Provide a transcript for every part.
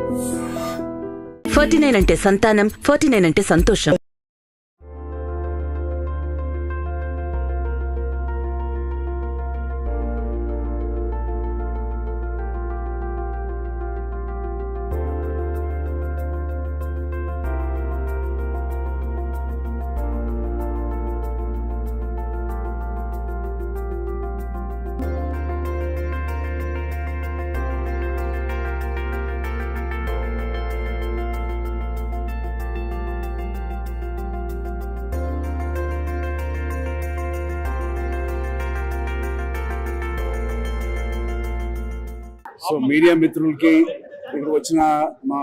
49 అంటే సంతానం, 49 అంటే సంతోషం. సో మీడియా మిత్రులకి, ఇక్కడ వచ్చిన మా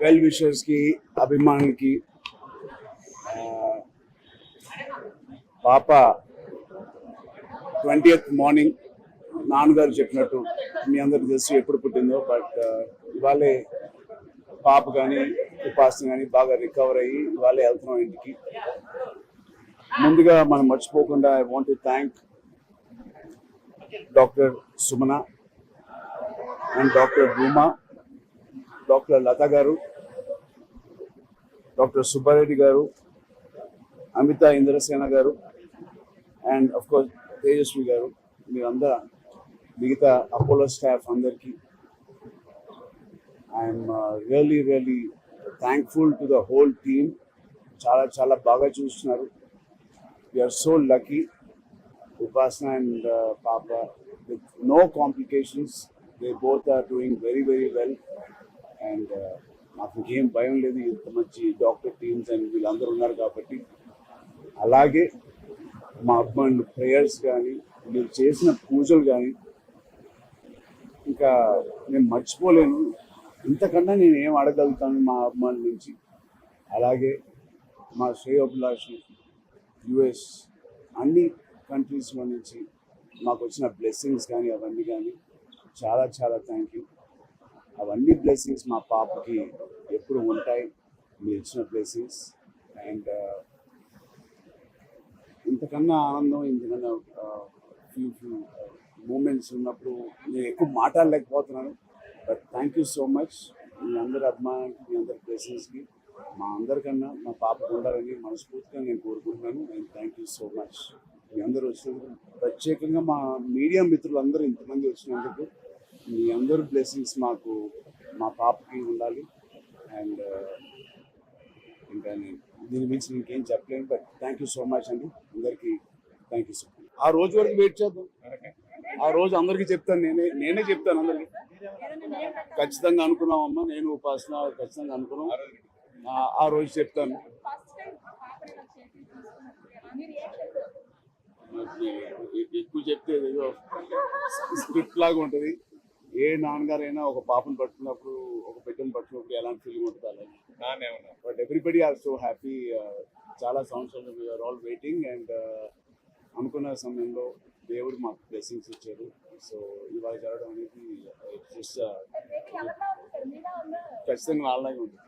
వెల్ విషర్స్కి, అభిమానులకి, పాప 20th మార్నింగ్ నాన్నగారు చెప్పినట్టు మీ అందరికి తెలుసు ఎప్పుడు పుట్టిందో. బట్ ఇవాళే పాప కానీ ఉపాసన కానీ బాగా రికవర్ అయ్యి ఇవాళే వెళ్తున్నాం ఇంటికి. ముందుగా మనం మర్చిపోకుండా I want to thank doctor Sumana and doctor Bhuma, doctor Latha garu, doctor Subbareddy గారు, అమితా ఇంద్రసేన గారు, అండ్ అఫ్ కోర్స్ తేజస్వి గారు, మీరందరూ మిగతా అపోలో స్టాఫ్ అందరికీ I'm really really thankful to the whole team. చాలా చాలా బాగా చూస్తున్నారు. We are so lucky. Upasana and పాప with no complications. They both are doing very, very well. And నాకు ఇంకేం భయం లేదు, ఇంత మంచి డాక్టర్ టీమ్స్ అండ్ వీళ్ళందరూ ఉన్నారు కాబట్టి. అలాగే మా అభిమానులు ప్రేయర్స్ కానీ, మీరు చేసిన పూజలు కానీ ఇంకా నేను మర్చిపోలేను. ఇంతకన్నా నేను ఏం అడగలుగుతాను మా అభిమానుల నుంచి. అలాగే మా శ్రేయోభిలాషి యుఎస్ అన్ని కంట్రీస్లో నుంచి మాకు వచ్చిన బ్లెస్సింగ్స్ కానీ అవన్నీ కానీ చాలా చాలా థ్యాంక్ యూ. అవన్నీ బ్లెస్సింగ్స్ మా పాపకి ఎప్పుడు ఉంటాయి, మీరు ఇచ్చిన బ్లెస్సింగ్స్. అండ్ ఇంతకన్నా ఆనందం, ఇంతకన్నా ఫ్యూ మూమెంట్స్ ఉన్నప్పుడు నేను ఎక్కువ మాట్లాడలేకపోతున్నాను. But thank you so much. మీ అందరి అభిమానానికి, మీ అందరి బ్లెస్సింగ్స్కి మా అందరికన్నా మా పాపకు ఉండాలని మనస్ఫూర్తిగా నేను కోరుకుంటున్నాను. And thank you so much. మీ అందరూ వచ్చినందుకు, ప్రత్యేకంగా మా మీడియా మిత్రులందరూ ఇంతమంది వచ్చినందుకు మీ అందరూ బ్లెస్సింగ్స్ మాకు, మా పాపకి ఉండాలి. అండ్ ఇంకా నేను దీని గురించి ఇంకేం చెప్పలేను. But thank you so much అండి అందరికీ. Thank you so much. ఆ రోజు వరకు వెయిట్ చేద్దాం. ఆ రోజు అందరికీ చెప్తాను, నేనే చెప్తాను అందరికీ. ఖచ్చితంగా అనుకున్నామమ్మా, నేను ఉపాసన ఖచ్చితంగా అనుకున్నాం. ఆ రోజు చెప్తాను. ఎక్కువ చెప్తే ఏదో స్క్రిప్ట్ లాగా ఉంటుంది. ఏ నాన్నగారైనా ఒక పాపను పట్టుకున్నప్పుడు, ఒక బిడ్డను పట్టుకున్నప్పుడు ఎలాంటి ఫీలింగ్ ఉంటుంది అలాగే. But everybody are so happy. చాలా సంవత్సరాలు వీఆర్ ఆల్ వెయిటింగ్. అండ్ అనుకున్న సమయంలో దేవుడు మాకు బ్లెస్సింగ్స్ ఇచ్చారు. సో ఇవాళ జరగడం అనేది జస్ట్ ఖచ్చితంగా అలాగే ఉంటుంది.